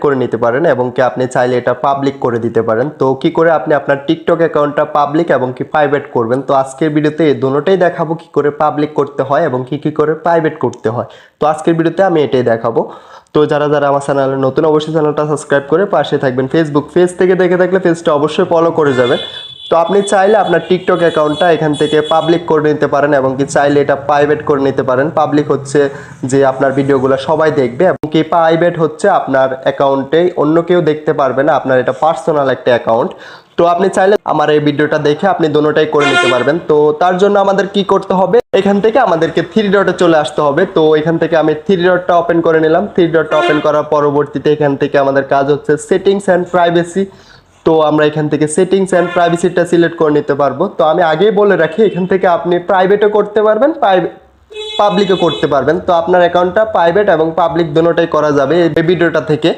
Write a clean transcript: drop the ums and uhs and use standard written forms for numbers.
করে নিতে পারেন এবং কি আপনি চাইলে এটা পাবলিক করে দিতে পারেন। তো কি করে আপনি আপনার টিকটক অ্যাকাউন্টটা পাবলিক এবং কি প্রাইভেট করবেন, তো আজকের ভিডিওতে এই দুটোটাই দেখাবো, কি করে পাবলিক করতে হয় এবং কি করে প্রাইভেট করতে হয়। তো আজকের ভিডিওতে আমি এটাই দেখাবো। তো যারা যারা আমার চ্যানেলে নতুন, অবশ্যই চ্যানেলটা সাবস্ক্রাইব করে পাশে থাকবেন। ফেসবুক পেজ থেকে দেখে থাকলে পেজটা অবশ্যই ফলো করে যাবেন। তো আপনি চাইলে আপনার টিকটক অ্যাকাউন্টটা এখান থেকে পাবলিক করে নিতে পারেন এবং কি চাইলে এটা প্রাইভেট করে নিতে পারেন। পাবলিক হচ্ছে যে আপনার ভিডিওগুলো সবাই দেখবে এবং কি প্রাইভেট হচ্ছে আপনার অ্যাকাউন্টে অন্য কেউ দেখতে পারবে না, আপনার এটা পার্সোনাল একটা অ্যাকাউন্ট। তো আপনি চাইলে আমার এই ভিডিওটা দেখে আপনি দুটোটাই করে নিতে পারবেন। তো তার জন্য আমাদের কি করতে হবে, এখান থেকে আমাদেরকে থ্রি ডটে চলে আসতে হবে। তো এখান থেকে আমি থ্রি ডটটা ওপেন করে নিলাম। থ্রি ডটটা ওপেন করার পরবর্তীতে এখান থেকে আমাদের কাজ হচ্ছে সেটিংস অ্যান্ড প্রাইভেসি। তো আমরা এখান থেকে সেটিংস অ্যান্ড প্রাইভেসিটা সিলেক্ট করে নিতে পারবো। তো আমি আগেই বলে রাখি, এখান থেকে আপনি প্রাইভেটও করতে পারবেন, পাবলিকও করতে পারবেন। তো আপনার অ্যাকাউন্টটা প্রাইভেট এবং পাবলিক দুটোটাই করা যাবে এই ভিডিওটা থেকে।